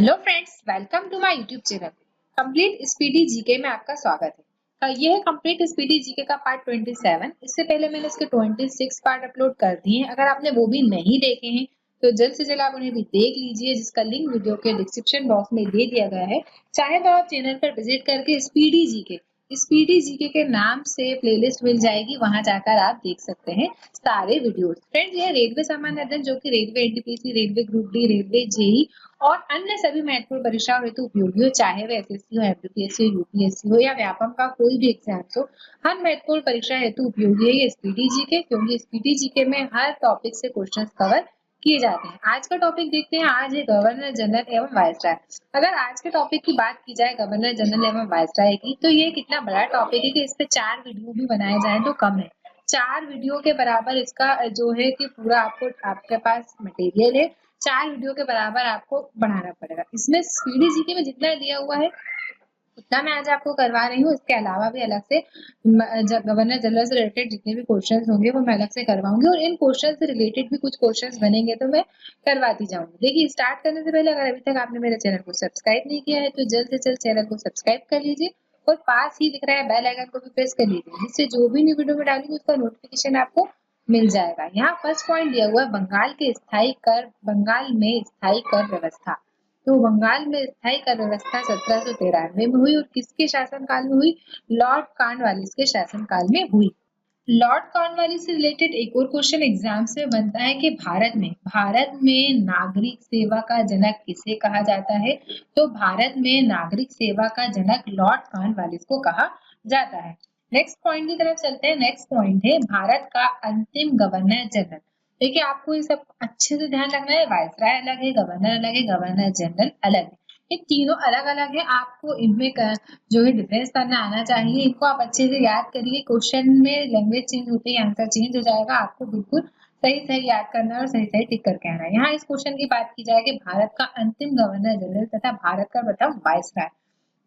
Hello friends, welcome to my YouTube channel. Complete speedy GK में आपका स्वागत है। ये है कंप्लीट स्पीडी जीके का पार्ट 27। इससे पहले मैंने इसके 26 पार्ट अपलोड कर दिए हैं। अगर आपने वो भी नहीं देखे हैं तो जल्द से जल्द आप उन्हें भी देख लीजिए, जिसका लिंक वीडियो के डिस्क्रिप्शन बॉक्स में दे दिया गया है। चाहे तो आप चैनल पर विजिट करके स्पीडी जीके के नाम से प्लेलिस्ट मिल जाएगी, वहां जाकर आप देख सकते हैं सारे वीडियोस। फ्रेंड्स, ये रेलवे सामान्य अध्ययन जो कि railway NTPC, railway group D, railway JE और अन्य सभी महत्वपूर्ण परीक्षाओं हेतु उपयोगी हो, चाहे वह एसएससी हो, एमपीपीएससी हो, यूपीएससी हो या व्यापम का कोई भी एग्जाम हो। हर महत्वपूर्ण परीक्षा हेतु उपयोगी है ये स्पीडी जीके, क्योंकि स्पीडी जीके में हर टॉपिक से क्वेश्चन कवर किए जाते हैं। आज का टॉपिक देखते हैं। आज है गवर्नर जनरल एवं वायसराय। अगर आज के टॉपिक की बात की जाए गवर्नर जनरल एवं वायसराय की, तो ये कितना बड़ा टॉपिक है कि इस पे 4 वीडियो भी बनाए जाए तो कम है। 4 वीडियो के बराबर इसका जो है कि पूरा आपके पास मटेरियल है। 4 वीडियो के बराबर आपको बढ़ाना पड़ेगा। इसमें स्पीडी जीके में जितना दिया हुआ है उतना मैं आज आपको करवा रही हूँ। इसके अलावा भी अलग से गवर्नर जनरल से रिलेटेड जितने भी क्वेश्चंस होंगे वो मैं अलग से करवाऊंगी, और इन क्वेश्चन से रिलेटेड भी कुछ क्वेश्चंस बनेंगे तो मैं करवाती जाऊंगी। देखिए, स्टार्ट करने से पहले अगर अभी तक आपने मेरे चैनल को सब्सक्राइब नहीं किया है तो जल्द से जल्द चैनल को सब्सक्राइब कर लीजिए और पास ही दिख रहा है बेल आइकन को भी प्रेस कर लीजिए, जिससे जो भी न्यू वीडियो में डालूंगी उसका नोटिफिकेशन आपको मिल जाएगा। यहाँ फर्स्ट पॉइंट दिया हुआ है बंगाल में स्थायी कर व्यवस्था। तो बंगाल में स्थायी कर व्यवस्था 1793 में हुई और किसके शासनकाल में हुई? लॉर्ड कॉर्नवालिस के शासनकाल में हुई। लॉर्ड कॉर्नवालिस से रिलेटेड एक और क्वेश्चन एग्जाम से बनता है कि भारत में नागरिक सेवा का जनक किसे कहा जाता है? तो भारत में नागरिक सेवा का जनक लॉर्ड कॉर्नवालिस को कहा जाता है। नेक्स्ट पॉइंट की तरफ चलते हैं। नेक्स्ट पॉइंट है भारत का अंतिम गवर्नर जनरल। देखिए, आपको ये सब अच्छे से ध्यान रखना है। वायसराय अलग है, गवर्नर अलग है, गवर्नर जनरल अलग है। ये तीनों अलग अलग है। आपको इनमें जो है डिफरेंस करना आना चाहिए। इनको आप अच्छे से याद करिए। क्वेश्चन में लैंग्वेज चेंज होते ही आंसर चेंज हो जाएगा। आपको बिल्कुल सही सही याद करना है और सही सही टिक करके आना है। यहाँ इस क्वेश्चन की बात की जाए कि भारत का अंतिम गवर्नर जनरल तथा भारत का प्रथम वायसराय।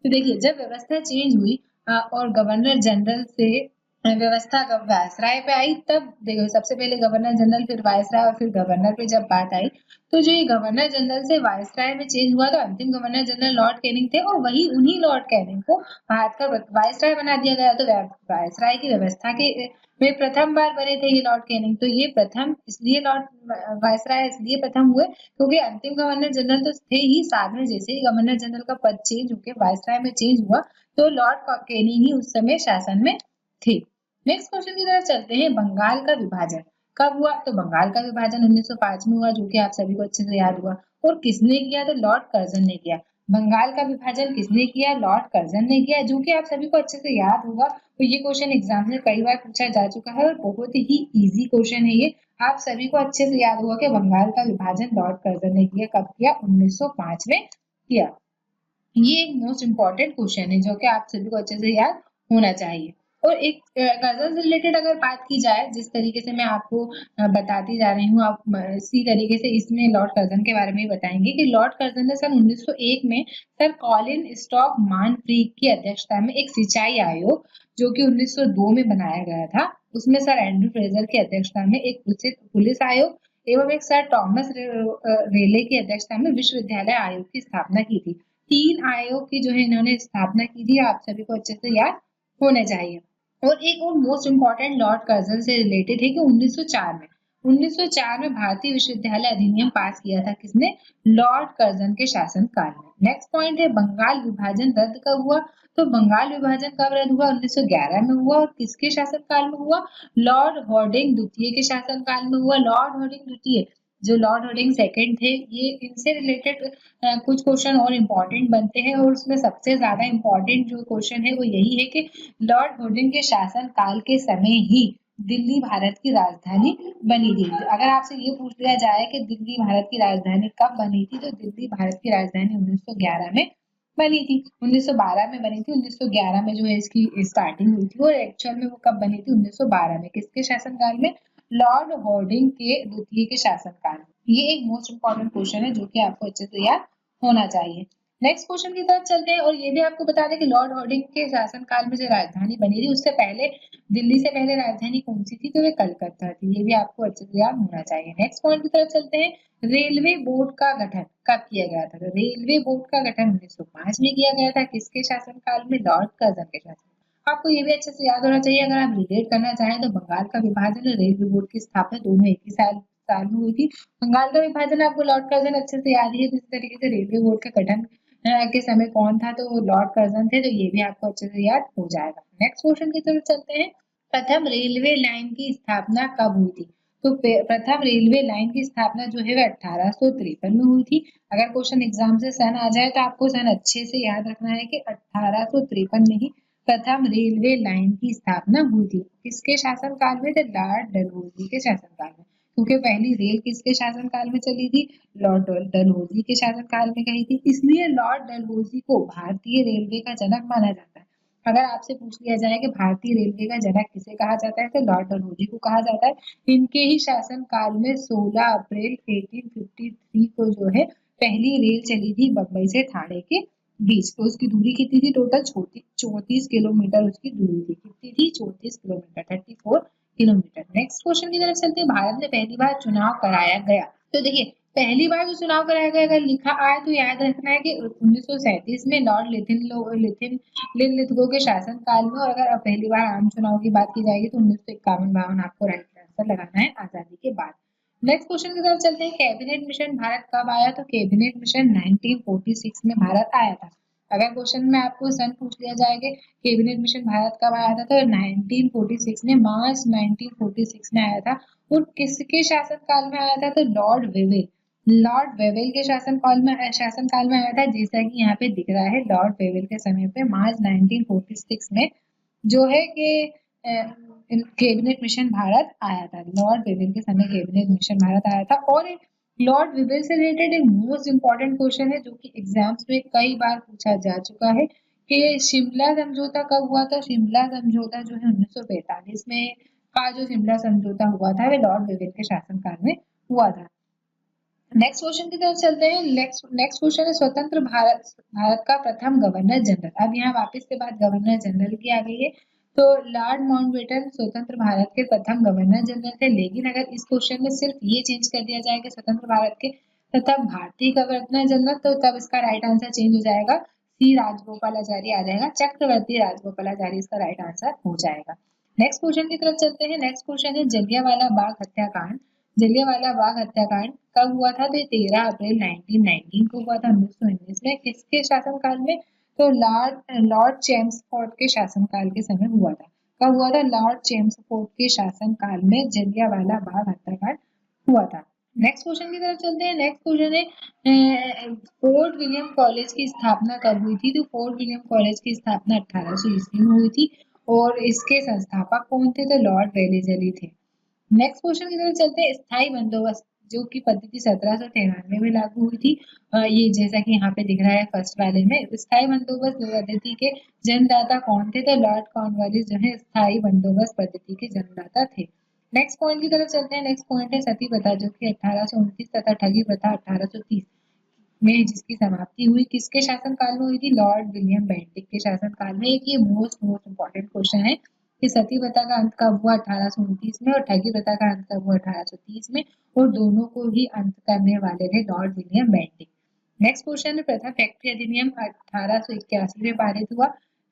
तो देखिए, जब व्यवस्था चेंज हुई और गवर्नर जनरल से व्यवस्था वायसराय पे आई, तब देखो सबसे पहले गवर्नर जनरल, फिर वायसराय और फिर गवर्नर पे जब बात आई, तो जो ये गवर्नर जनरल से वायसराय में चेंज हुआ तो अंतिम गवर्नर जनरल लॉर्ड कैनिंग थे और वही उन्हीं लॉर्ड कैनिंग को भारत का वायसराय बना दिया गया। तो वायसराय की व्यवस्था के में प्रथम बार बने थे ये लॉर्ड कैनिंग। तो ये प्रथम इसलिए लॉर्ड वायसराय इसलिए प्रथम हुए क्योंकि अंतिम गवर्नर जनरल तो थे ही, साथ में जैसे ही गवर्नर जनरल का पद चेंज होकर वायसराय में चेंज हुआ तो लॉर्ड कैनिंग ही उस समय शासन में थे। नेक्स्ट क्वेश्चन की तरफ चलते हैं। बंगाल का विभाजन कब हुआ? तो बंगाल का विभाजन 1905 में हुआ, जो कि आप सभी को अच्छे से याद हुआ। और किसने किया? तो लॉर्ड कर्जन ने किया। बंगाल का विभाजन किसने किया? लॉर्ड कर्जन ने किया, जो कि आप सभी को अच्छे से याद होगा। तो ये क्वेश्चन एग्जाम में कई बार पूछा जा चुका है और बहुत ही इजी क्वेश्चन है ये। आप सभी को अच्छे से याद होगा कि बंगाल का विभाजन लॉर्ड कर्जन ने किया। कब किया? 1905 में किया। ये एक मोस्ट इम्पॉर्टेंट क्वेश्चन है जो कि आप सभी को अच्छे से याद होना चाहिए। और एक कर्जन से रिलेटेड अगर बात की जाए, जिस तरीके से मैं आपको बताती जा रही हूँ, आप इसी तरीके से इसमें लॉर्ड कर्जन के बारे में ही बताएंगे कि लॉर्ड कर्जन ने सन 1901 में सर कॉलिन स्टॉक मानफ्रीड की अध्यक्षता में एक सिंचाई आयोग, जो कि 1902 में बनाया गया था, उसमें सर एंड्रू फ्रेजर की अध्यक्षता में एक पुलिस आयोग एवं एक सर टॉमस रेले की अध्यक्षता में विश्वविद्यालय आयोग की स्थापना की थी। 3 आयोग की जो है इन्होंने स्थापना की थी, आप सभी को अच्छे से याद होना चाहिए। और एक और मोस्ट इम्पॉर्टेंट लॉर्ड कर्जन से रिलेटेड है कि 1904 में भारतीय विश्वविद्यालय अधिनियम पास किया था। किसने? लॉर्ड कर्जन के शासन काल में। नेक्स्ट पॉइंट है बंगाल विभाजन रद्द कब हुआ? तो बंगाल विभाजन कब रद्द हुआ? 1911 में हुआ। और किसके शासन काल में हुआ? लॉर्ड हार्डिंग द्वितीय के शासन काल में हुआ। लॉर्ड हार्डिंग द्वितीय, जो लॉर्ड हार्डिंग सेकंड थे, ये इनसे रिलेटेड कुछ क्वेश्चन और इम्पोर्टेंट बनते हैं और उसमें सबसे ज्यादा इम्पोर्टेंट जो क्वेश्चन है वो यही है कि लॉर्ड हार्डिंग के शासन काल के समय ही दिल्ली भारत की राजधानी बनी थी। अगर आपसे ये पूछ लिया जाए कि दिल्ली भारत की राजधानी कब बनी थी, तो दिल्ली भारत की राजधानी 1911 में बनी थी। 1912 में बनी थी, 1911 में जो है इसकी स्टार्टिंग हुई थी और एक्चुअल में वो कब बनी थी? 1912 में। किसके शासनकाल में? लॉर्ड हार्डिंग के द्वितीय के शासनकाल में। ये एक मोस्ट इंपॉर्टेंट क्वेश्चन है जो कि आपको अच्छे से याद होना चाहिए। नेक्स्ट क्वेश्चन की तरफ चलते हैं और ये भी आपको बता दें कि लॉर्ड हार्डिंग के शासनकाल में जो राजधानी बनी थी उससे पहले दिल्ली से पहले राजधानी कौन सी थी, तो वे कलकत्ता थी। ये भी आपको अच्छे से याद होना चाहिए। नेक्स्ट पॉइंट की तरफ चलते हैं। रेलवे बोर्ड का गठन कब किया गया था, तो रेलवे बोर्ड का गठन 1905 में किया गया था। किसके शासनकाल में, लॉर्ड कर्जन के शासन। आपको ये भी अच्छे से याद होना चाहिए। अगर आप रिलेट करना चाहें तो बंगाल का विभाजन और रेलवे बोर्ड की स्थापना दोनों एक ही साल में हुई थी। बंगाल का विभाजन आपको लॉर्ड कर्जन अच्छे से याद ही है। इस तरीके से रेलवे बोर्ड का गठन के समय कौन था, तो वो लॉर्ड कर्जन थे। तो ये भी आपको अच्छे से याद हो जाएगा। नेक्स्ट क्वेश्चन की तरफ चलते हैं। प्रथम रेलवे लाइन की स्थापना कब हुई थी, तो प्रथम रेलवे लाइन की स्थापना जो है वह 1853 में हुई थी। अगर क्वेश्चन एग्जाम से सन आ जाए तो आपको सन अच्छे से याद रखना है कि 1853 में ही प्रथम रेलवे लाइन की स्थापना हुई थी। किसके शासनकाल में, तो लॉर्ड डलहौजी के शासनकाल में। क्योंकि पहली रेल किसके शासनकाल में चली थी, लॉर्ड डलहौजी के शासनकाल में गई थी, इसलिए लॉर्ड डलहौजी को भारतीय रेलवे का जनक माना जाता है। अगर आपसे पूछ लिया जाए कि भारतीय रेलवे का जनक किसे कहा जाता है, तो लॉर्ड डलहौजी को कहा जाता है। इनके ही शासनकाल में 16 अप्रैल 1853 को जो है पहली रेल चली थी बम्बई से ठाणे के बीच। तो उसकी दूरी कितनी थी, टोटल 34 किलोमीटर उसकी दूरी थी। कितनी थी, 34 किलोमीटर, 34 किलोमीटर। नेक्स्ट क्वेश्चन की तरफ चलते हैं। भारत में पहली बार चुनाव कराया गया, तो देखिए पहली बार जो चुनाव कराया गया अगर लिखा आए तो याद रखना है कि 1937 में लॉर्ड लिथिन के शासन काल में। और अगर पहली बार आम चुनाव की बात की जाएगी तो 1951-52 आपको राइट आंसर लगाना है आजादी के बाद। नेक्स्ट क्वेश्चन की तरफ चलते हैं। कैबिनेट मिशन भारत कब आया, तो कैबिनेट मिशन 1946 में भारत आया था। अगर क्वेश्चन में आपको सन पूछ लिया जाएगा कैबिनेट मिशन भारत कब आया था, तो 1946 में, मार्च 1946 में आया था। और किसके शासनकाल में आया था, तो लॉर्ड वेवेल के शासनकाल में आया था। जैसा कि यहाँ पे दिख रहा है लॉर्ड वेवेल के समय पे मार्च 1946 में जो है कि कैबिनेट मिशन भारत आया था। लॉर्ड वेवेल के समय कैबिनेट मिशन भारत आया था। और लॉर्ड वेवेल से रिलेटेड एक मोस्ट इंपॉर्टेंट क्वेश्चन है जो कि एग्जाम्स में कई बार पूछा जा चुका है कि शिमला समझौता कब हुआ था। शिमला समझौता जो है 1945 में का जो शिमला समझौता हुआ था वह लॉर्ड वेवेल के शासनकाल में हुआ था। नेक्स्ट क्वेश्चन की तरफ चलते हैं। नेक्स्ट क्वेश्चन है स्वतंत्र भारत का प्रथम गवर्नर जनरल। अब यहाँ वापस से बात गवर्नर जनरल की आ गई है। तो लॉर्ड माउंटबेटन स्वतंत्र भारत के प्रथम गवर्नर जनरल थे। लेकिन अगर इस क्वेश्चन में सिर्फ ये चेंज कर दिया जाए कि स्वतंत्र भारत के प्रथम भारतीय गवर्नर जनरल, तो तब इसका राइट आंसर चेंज हो जाएगा, सी राजगोपालाचारी आ जाएगा। चक्रवर्ती राजगोपालाचारी इसका राइट आंसर हो जाएगा। नेक्स्ट क्वेश्चन की तरफ चलते हैं। नेक्स्ट क्वेश्चन है जलियांवाला बाग हत्याकांड। जलियांवाला बाग हत्याकांड कब हुआ था, तो 13 अप्रैल 1919 को हुआ था, 1919 में। किसके शासनकाल में, तो लॉर्ड चेम्सफोर्ड के शासनकाल के समय हुआ था। कब हुआ था, लॉर्ड चेम्सफोर्ड के शासनकाल में जलियांवाला बाग हत्याकांड हुआ था। नेक्स्ट क्वेश्चन की तरफ चलते हैं। नेक्स्ट क्वेश्चन है फोर्ट विलियम कॉलेज की स्थापना कब हुई थी, तो फोर्ट विलियम कॉलेज की स्थापना 1800 ईस्वी में हुई थी। और इसके संस्थापक कौन थे, तो लॉर्ड वेलेजली थे। नेक्स्ट क्वेश्चन की तरफ चलते हैं। स्थायी बंदोबस्त जो की पद्धति 1793 में लागू हुई थी। ये जैसा कि यहाँ पे दिख रहा है फर्स्ट वाले में। स्थायी बंदोबस्त पद्धति के जन्मदाता कौन थे, तो लॉर्ड कॉर्नवालिस जो है स्थायी बंदोबस्त पद्धति के जन्मदाता थे। नेक्स्ट पॉइंट की तरफ चलते हैं। नेक्स्ट पॉइंट है सती प्रथा जो कि 1829 तथा ठगी प्रथा 1830 में जिसकी समाप्ति हुई। किसके शासनकाल में हुई थी, लॉर्ड विलियम बेंटिक के शासनकाल में। एक ये मोस्ट इंपॉर्टेंट क्वेश्चन है कि सती प्रथा का अंत कब हुआ, 1829 में। और ठगी प्रथा का अंत कब हुआ, 1830 में। और दोनों को ही अंत करने वाले थे Lord William Bentinck. Next question है प्रथम फैक्ट्री अधिनियम 1881 में पारित हुआ।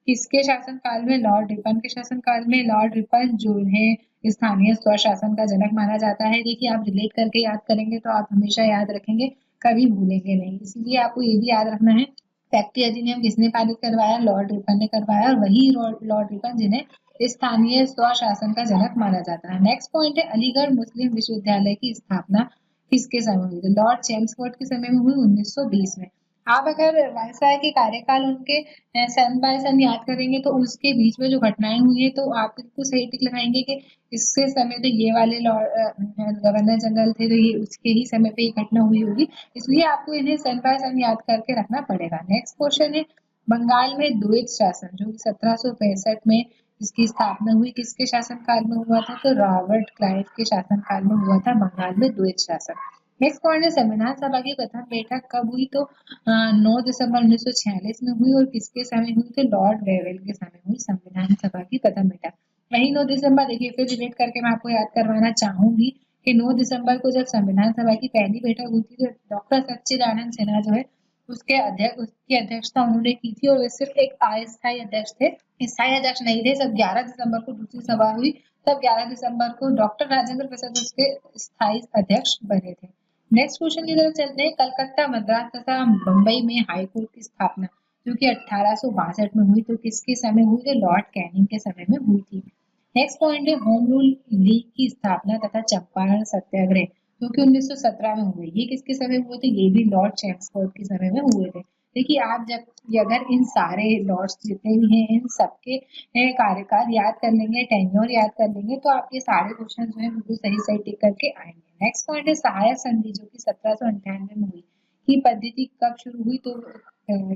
किसके शासनकाल में, लॉर्ड रिपन के शासनकाल में। लॉर्ड रिपन जो है स्थानीय स्वशासन का जनक माना जाता है। देखिए आप रिलेट करके याद करेंगे तो आप हमेशा याद रखेंगे, कभी भूलेंगे नहीं। इसलिए आपको ये भी याद रखना है फैक्ट्री अधिनियम किसने पारित करवाया, लॉर्ड रिपन ने करवाया। और वही लॉर्ड रिपन जिन्हें स्थानीय स्वशासन का जनक माना जाता है। नेक्स्ट पॉइंट है अलीगढ़ मुस्लिम विश्वविद्यालय की स्थापना किसके समय हुई, तो लॉर्ड चेम्सफोर्ड के समय में हुई, 1920 में। आप अगर वायसराय के कार्यकाल उनके सन बाय सन याद करेंगे तो उसके बीच में जो घटनाएं हुई है तो आप बिल्कुल सही टिक लगाएंगे कि इसके समय तो ये वाले गवर्नर जनरल थे, तो ये उसके ही समय पे ये घटना हुई होगी। इसलिए आपको इन्हें सन बाय सन याद करके रखना पड़ेगा। नेक्स्ट क्वेश्चन है बंगाल में द्वैत शासन जो 1765 में इसकी स्थापना हुई, किसके शासनकाल में हुआ था, तो रॉबर्ट क्लाइव के शासनकाल में हुआ था बंगाल में द्वैत शासन। नेक्स्ट पॉइंट है संविधान सभा की प्रथम बैठक कब हुई, तो 9 दिसंबर 1946 में हुई और किसके समय हुई, तो लॉर्ड वेवेल के समय हुई संविधान सभा की प्रथम बैठक। वही 9 दिसंबर, देखिए फिर रिलेट करके मैं आपको याद करवाना चाहूंगी कि 9 दिसंबर को जब संविधान सभा की पहली बैठक हुई थी, तो डॉक्टर सच्चिदानंद सिन्हा जो है उसकी अध्यक्षता उन्होंने की थी, और वे सिर्फ एक अस्थायी अध्यक्ष थे, स्थायी अध्यक्ष नहीं थे। सब 11 दिसंबर को दूसरी सभा हुई, तब 11 दिसंबर को डॉक्टर राजेंद्र प्रसाद उसके स्थायी अध्यक्ष बने थे। नेक्स्ट क्वेश्चन की तरफ चलते हैं। कलकत्ता, मद्रास तथा बम्बई में हाई कोर्ट की स्थापना जो कि 1862 में हुई, तो किसके समय हुई, तो लॉर्ड कैनिंग के समय में हुई थी। नेक्स्ट पॉइंट है होम रूल लीग की स्थापना तथा चंपारण सत्याग्रह जो कि 1917 में हुए, ये किसके समय हुए थे, ये भी लॉर्ड चैम्सफोर्ड के समय में हुए थे। देखिए आप जब अगर इन सारे लॉर्ड्स जितने भी हैं इन सबके कार्यकाल याद कर लेंगे, टेन्योर याद कर लेंगे, तो आपके सारे क्वेश्चन जो है बिल्कुल सही सही टिक करके आएंगे। नेक्स्ट पॉइंट है सहायक संधि जो कि 1798 में हुई, की पद्धति कब शुरू हुई, तो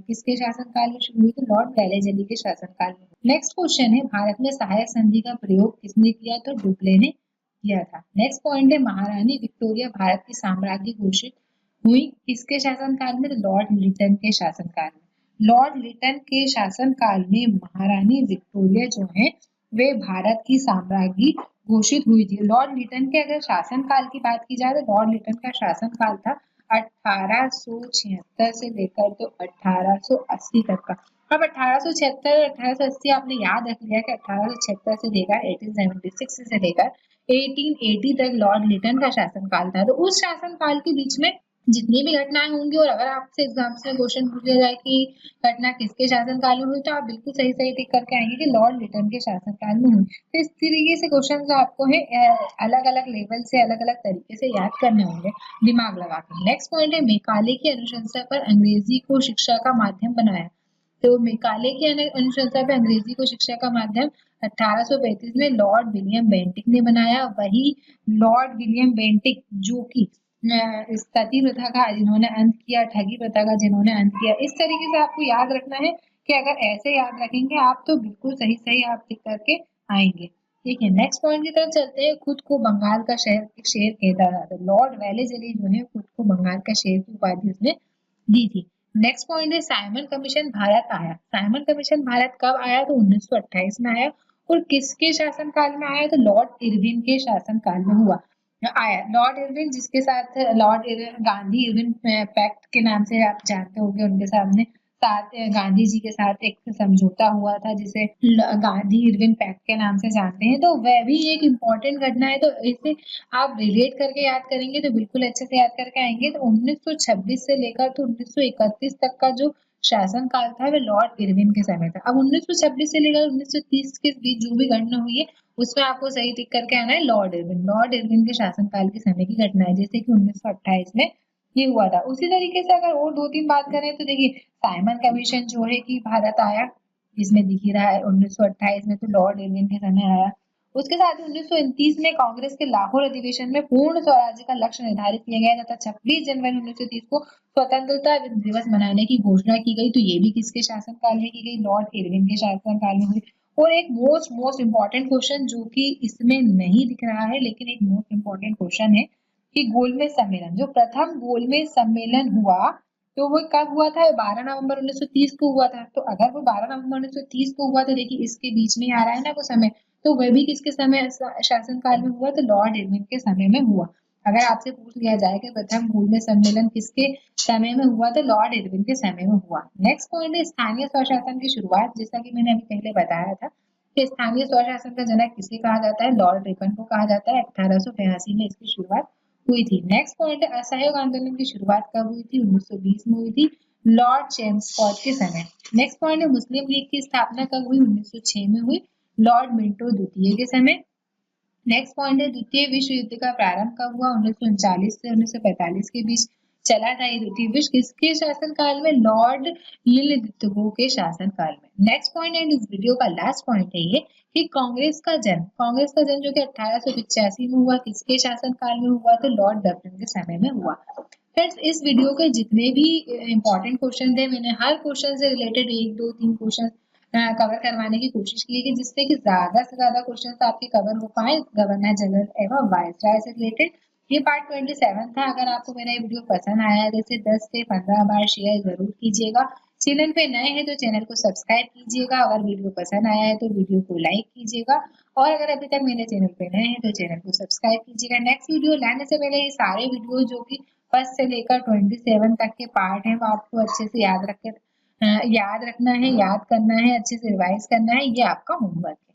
किसके शासनकाल में शुरू हुई, तो लॉर्ड वेलेजली के शासनकाल में। नेक्स्ट क्वेश्चन है भारत में सहायक संधि का प्रयोग किसने किया, तो डुप्ले ने किया था। नेक्स्ट पॉइंट है महारानी विक्टोरिया भारत की साम्राज्ञी घोषित हुई किसके शासनकाल में, तो लॉर्ड लिटन के शासनकाल में। लॉर्ड लिटन के शासनकाल में महारानी विक्टोरिया जो है वे भारत की साम्राज्ञी घोषित हुई थी। लॉर्ड लिटन के अगर शासनकाल की बात की जाए तो लॉर्ड लिटन का शासनकाल था 1876 से लेकर तो 1880 तक का। अब 1876 1880 आपने याद रख लिया कि 1876 से लेकर 1876 से लेकर 1880 तक लॉर्ड लिटन का शासनकाल था। तो उस शासनकाल के बीच में जितनी भी घटनाएं होंगी, और अगर आपसे एग्जाम्स में क्वेश्चन पूछ लिया जाए कि घटना किसके शासनकाल में हुई, तो आप बिल्कुल सही सही टिक करके आएंगे कि लॉर्ड लिटन के शासनकाल में हुई। तो इस तरीके से क्वेश्चन जो आपको है अलग अलग लेवल से अलग अलग तरीके से याद करने होंगे दिमाग लगा के। नेक्स्ट पॉइंट है मेकाले की अनुशंसा पर अंग्रेजी को शिक्षा का माध्यम बनाया, तो मेकाले की अनुशंसा पर अंग्रेजी को शिक्षा का माध्यम 1835 में लॉर्ड विलियम बेंटिक ने बनाया। वही लॉर्ड विलियम बेंटिक जो कि सती प्रथा का जिन्होंने अंत किया, ठगी प्रथा का जिन्होंने अंत किया। इस तरीके से आपको याद रखना है कि अगर ऐसे याद रखेंगे आप तो बिल्कुल सही सही आप टिक करके आएंगे। ठीक है, नेक्स्ट पॉइंट की तरफ चलते हैं। खुद को बंगाल का शेर कहता था, तो लॉर्ड वेलेजली जो है खुद को बंगाल का शेर की उपाधि उसने दी थी। नेक्स्ट पॉइंट है साइमन कमीशन भारत आया। साइमन कमीशन भारत कब आया, तो 1928 में आया, और किसके शासनकाल में आया, तो लॉर्ड इरविन के शासनकाल में हुआ आया। लॉर्ड इरविन जिसके साथ गांधी इरविन पैक्ट के नाम से आप जानते होंगे, उनके सामने साथ गांधी जी के साथ एक समझौता हुआ था जिसे गांधी इरविन पैक्ट के नाम से जानते हैं। तो वह भी एक इम्पोर्टेंट घटना है, तो इसे आप रिलेट करके याद करेंगे तो बिल्कुल अच्छे से याद करके आएंगे। तो 1926 से लेकर तो 1931 तक का जो शासनकाल था वह लॉर्ड इरविन के समय था। अब 1926 से लेकर 1930 के बीच जो भी घटना हुई है उसमें आपको सही टिक करके आना है लॉर्ड इरविन। लॉर्ड इरविन के शासनकाल के समय की घटना है, जैसे कि 1928 में ये हुआ था। उसी तरीके से अगर और दो तीन बात करें तो देखिए साइमन कमीशन जो है कि भारत आया, इसमें दिख ही रहा है 1928 में, तो लॉर्ड इरविन के समय आया। उसके साथ ही 1929 में कांग्रेस के लाहौर अधिवेशन में पूर्ण स्वराज्य का लक्ष्य निर्धारित किया गया तथा 26 जनवरी 1930 को स्वतंत्रता दिवस मनाने की घोषणा की गई। तो ये भी किसके शासनकाल में की गई, लॉर्ड इरविन के शासनकाल में हुई। और एक मोस्ट इम्पॉर्टेंट क्वेश्चन जो कि इसमें नहीं दिख रहा है लेकिन एक मोस्ट इम्पॉर्टेंट क्वेश्चन है कि गोलमेज सम्मेलन, जो प्रथम गोलमेज सम्मेलन हुआ तो वो कब हुआ था, 12 नवंबर 1930 को हुआ था। तो अगर वो 12 नवंबर 1930 को हुआ तो देखिए इसके बीच में आ रहा है ना वो समय, तो वह भी किसके समय शासनकाल में हुआ, तो लॉर्ड इरविन के समय में हुआ। अगर आपसे पूछ लिया जाए कि प्रथम गोलमेज सम्मेलन किसके समय में हुआ, तो लॉर्ड इरविन के समय में हुआ। नेक्स्ट पॉइंट है स्थानीय स्वशासन की शुरुआत। जैसा कि मैंने अभी पहले बताया था कि स्थानीय स्वशासन का जनक किसे कहा जाता है, लॉर्ड रिपन को कहा जाता है। 1882 में इसकी शुरुआत हुई थी। नेक्स्ट पॉइंट है असहयोग आंदोलन की शुरुआत कब हुई थी, 1920 में हुई थी, लॉर्ड चेम्सफोर्ड के समय। नेक्स्ट पॉइंट है मुस्लिम लीग की स्थापना कब हुई, 1906 में हुई, लॉर्ड मिंटो द्वितीय के समय। नेक्स्ट पॉइंट है द्वितीय विश्व युद्ध का प्रारंभ कब हुआ, 1939 से 1945 के बीच चला था ये द्वितीय विश्व, किसके शासनकाल में, लॉर्ड लिलिद्विगो के शासनकाल में। नेक्स्ट पॉइंट एंड इस वीडियो का लास्ट पॉइंट है ये कि कांग्रेस का जन्म जो कि 1885 में हुआ, किसके शासनकाल में हुआ, तो लॉर्ड डफरिन के समय में हुआ। फ्रेंड्स इस वीडियो के जितने भी इंपॉर्टेंट क्वेश्चन थे मैंने हर क्वेश्चन से रिलेटेड एक दो तीन क्वेश्चन कवर करवाने की कोशिश की है कि जिससे कि ज्यादा से ज्यादा क्वेश्चन आपके कवर हो पाए गवर्नर जनरल एवं वायसराय से रिलेटेड। ये पार्ट 27 था। अगर आपको मेरा ये वीडियो पसंद आया है तो इसे 10 से 15 बार शेयर जरूर कीजिएगा। चैनल पे नए हैं तो चैनल को सब्सक्राइब कीजिएगा। अगर वीडियो पसंद आया है तो वीडियो को लाइक कीजिएगा और अगर अभी तक मेरे चैनल पे नए हैं तो चैनल को सब्सक्राइब कीजिएगा। नेक्स्ट वीडियो लाने से पहले ये सारे वीडियो जो कि फर्स्ट से लेकर 27 तक के पार्ट हैं वो आपको अच्छे से याद रखना है, याद करना है, अच्छे से रिवाइज करना है। ये आपका होमवर्क है।